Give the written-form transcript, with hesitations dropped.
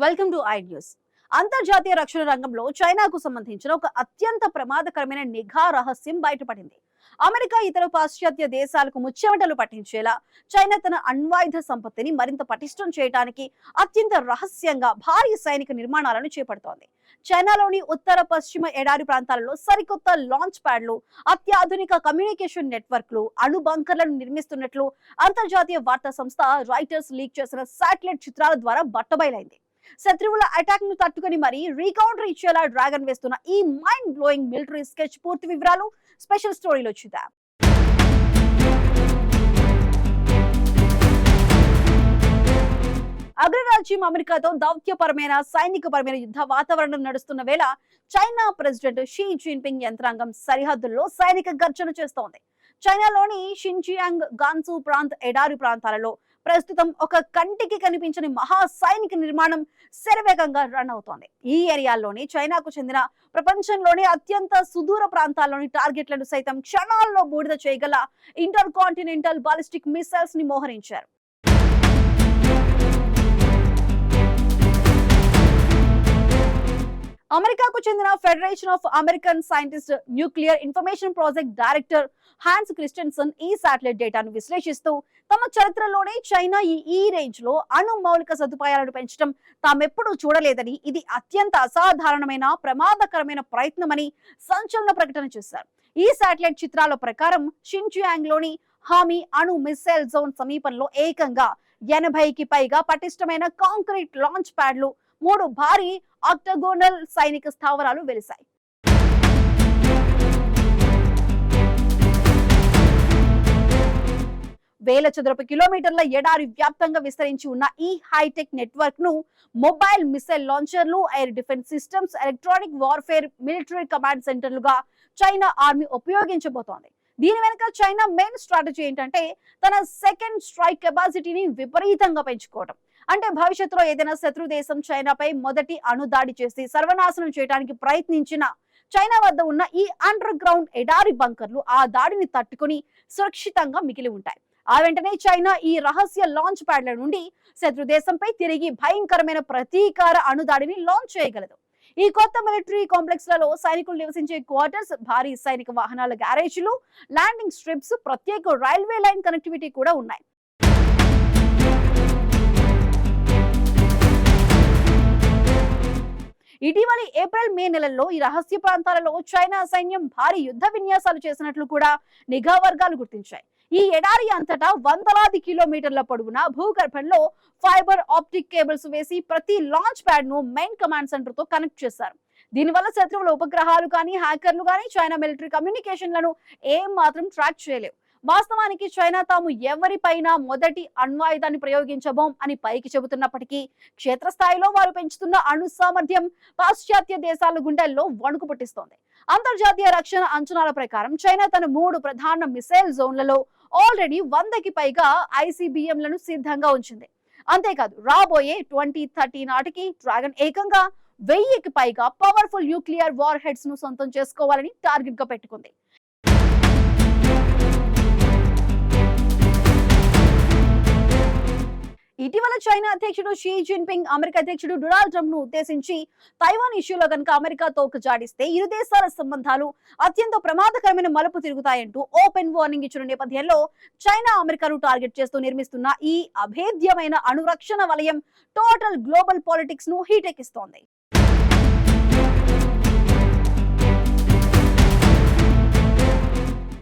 Welcome to I news. అంతర్జాతీయ రక్షణ రంగంలో చైనాకు సంబంధించిన ఒక అత్యంత ప్రమాదకరమైన నిఘా రహస్యం బయటపడింది. అమెరికా ఇతర పాశ్చాత్య దేశాలకు ముచ్చెమటలు పట్టించేలా చైనా తన అణ్వాయుధ సంపత్తిని మరింత పటిష్టం చేయడానికి అత్యంత రహస్యంగా భారీ సైనిక నిర్మాణాలను చేపడుతోంది. చైనాలోని ఉత్తర పశ్చిమ ఎడారి ప్రాంతాలలో సరికొత్త లాంచ్ ప్యాడ్లు, అత్యాధునిక కమ్యూనికేషన్ నెట్వర్క్లు, అణు బంకర్లను నిర్మిస్తున్నట్లు అంతర్జాతీయ వార్తా సంస్థ రాయిటర్స్ లీక్ చేసిన శాటిలైట్ చిత్రాల ద్వారా బట్టబయలైంది. శత్రువుల అటాక్ ను తట్టుకుని మరీ రీకౌంటర్ ఇచ్చేలా డ్రాగన్ వేస్తున్న ఈ మైండ్ బ్లోయింగ్ మిలిటరీ స్కెచ్ పూర్తి వివరాలు స్పెషల్ స్టోరీలో చూద్దాం. అగ్రరాజ్యం అమెరికాతో దౌత్యపరమైన సైనికపరమైన యుద్ధ వాతావరణం నడుస్తున్న వేళ చైనా ప్రెసిడెంట్ షీ జిన్పింగ్ యంత్రాంగం సరిహద్దుల్లో సైనిక గర్జన చేస్తోంది. చైనాలోని షింజియాంగ్, గాన్సు ప్రాంత్ ఎడారి ప్రాంతాలలో ప్రస్తుతం ఒక కంటికి కనిపించని మహా సైనిక నిర్మాణం శరవేగంగా రన్ అవుతోంది. ఈ ఏరియాల్లోని చైనాకు చెందిన ప్రపంచంలోని అత్యంత సుదూర ప్రాంతాల్లోని టార్గెట్లను సైతం క్షణాల్లో బూడిద చేయగల ఇంటర్ కాంటినెంటల్ బాలిస్టిక్ మిసైల్స్ ని మోహరించారు. అమెరికాకు చెందిన federation of American scientist nuclear information project director Hans Kristensen ఈ శాటిలైట్ డేటాను విశ్లేషిస్తూ తమ చరిత్రలోనే చైనా ఈ రేంజ్ లో అణు మౌలిక సదుపాయాలను పెంచడం తామెప్పుడూ చూడలేదని, ఇది అత్యంత అసాధారణమైన ప్రమాదకరమైన ప్రయత్నమని సంచలన ప్రకటన చేశారు. ఈ శాటిలైట్ చిత్రాల ప్రకారం షింజియాంగ్ లోని హామీ అణు మిసైల్ జోన్ సమీపంలో ఏకంగా 80కి పైగా పటిష్టమైన కాంక్రీట్ లాంచ్ ప్యాడ్లు, 3 భారీ ఆక్టగోనల్ సైనిక స్థావరాలు వెలిశాయి. వేల చదరపు కిలోమీటర్ల ఎడారి వ్యాప్తంగా విస్తరించి ఉన్న ఈ హైటెక్ నెట్వర్క్ ను మొబైల్ మిసైల్ లాంచర్లు, air defence systems, electronic warfare, military command సెంటర్లుగా చైనా ఆర్మీ ఉపయోగించబోతోంది. దీని వెనుక చైనా మెయిన్ స్ట్రాటజీ ఏంటంటే తన సెకండ్ స్ట్రైక్ కెపాసిటీని విపరీతంగా పెంచుకోవడం. అంటే భవిష్యత్తులో ఏదైనా శత్రు దేశం చైనాపై మొదటి అణుదాడి చేసి సర్వనాశనం చేయడానికి ప్రయత్నించిన చైనా వద్ద ఉన్న ఈ అండర్ గ్రౌండ్ ఎడారి బంకర్లు ఆ దాడిని తట్టుకుని సురక్షితంగా మిగిలి ఉంటాయి. ఆ వెంటనే చైనా ఈ రహస్య లాంచ్ ప్యాడ్ల నుండి శత్రు దేశంపై తిరిగి భయంకరమైన ప్రతీకార అణుదాడిని లాంచ్ చేయగలదు. ఈ కొత్త మిలిటరీ కాంప్లెక్స్ లలో సైనికులు నివసించే క్వార్టర్స్, భారీ సైనిక వాహనాల గ్యారేజీలు, ల్యాండింగ్ స్ట్రిప్స్, ప్రత్యేక రైల్వే లైన్ కనెక్టివిటీ కూడా ఉన్నాయి. ఇటీవలి ఏప్రిల్, మే నెలల్లో ఈ రహస్య ప్రాంతాలలో చైనా సైన్యం భారీ యుద్ధ విన్యాసాలు చేసినట్లు కూడా నిఘా వర్గాలు గుర్తించాయి. ఈ ఎడారి అంతటా వందలాది కిలోమీటర్ల పొడవున భూగర్భంలో ఫైబర్ ఆప్టిక్ కేబుల్స్ వేసి ప్రతి లాంచ్ ప్యాడ్ ను మెయిన్ కమాండ్ సెంటర్ తో కనెక్ట్ చేశారు. దీనివల్ల శత్రువుల ఉపగ్రహాలు కానీ, హ్యాకర్లు కానీ చైనా మిలిటరీ కమ్యూనికేషన్లను ఏం మాత్రం ట్రాక్ చేయలేవు. వాస్తవానికి చైనా తాము ఎవరిపైనా మొదటి అణ్వాయుధాన్ని ప్రయోగించబోం అని పైకి చెబుతున్నప్పటికీ క్షేత్రస్థాయిలో వారు పెంచుతున్న అణు సామర్థ్యం పాశ్చాత్య దేశాల గుండెల్లో వణుకు పుట్టిస్తోంది. అంతర్జాతీయ రక్షణ అంచనాల ప్రకారం చైనా తన 3 ప్రధాన మిసైల్ జోన్లలో ఆల్రెడీ 100కి పైగా ఐసీబీఎంలను సిద్ధంగా ఉంచింది. అంతేకాదు రాబోయే 2030 నాటికి డ్రాగన్ ఏకంగా 1000కి పైగా పవర్ఫుల్ న్యూక్లియర్ వార్ హెడ్స్ ను సొంతం చేసుకోవాలని టార్గెట్ గా పెట్టుకుంది. ఇటీవల చైనా అధ్యక్షుడు షీ జిన్పింగ్ అమెరికా అధ్యక్షుడు డొనాల్డ్ ట్రంప్ ను ఉద్దేశించి తైవాన్ ఇష్యూలో గనుక అమెరికా తోక జాడిస్తే ఇరు దేశాల సంబంధాలు అత్యంత ప్రమాదకరమైన మలుపు తిరుగుతాయంటూ ఓపెన్ వార్నింగ్ ఇచ్చిన నేపథ్యంలో చైనా అమెరికాను టార్గెట్ చేస్తూ నిర్మిస్తున్న ఈ అభేద్యమైన అణురక్షణ వలయం టోటల్ గ్లోబల్ పాలిటిక్స్ ను హీటెక్కిస్తోంది.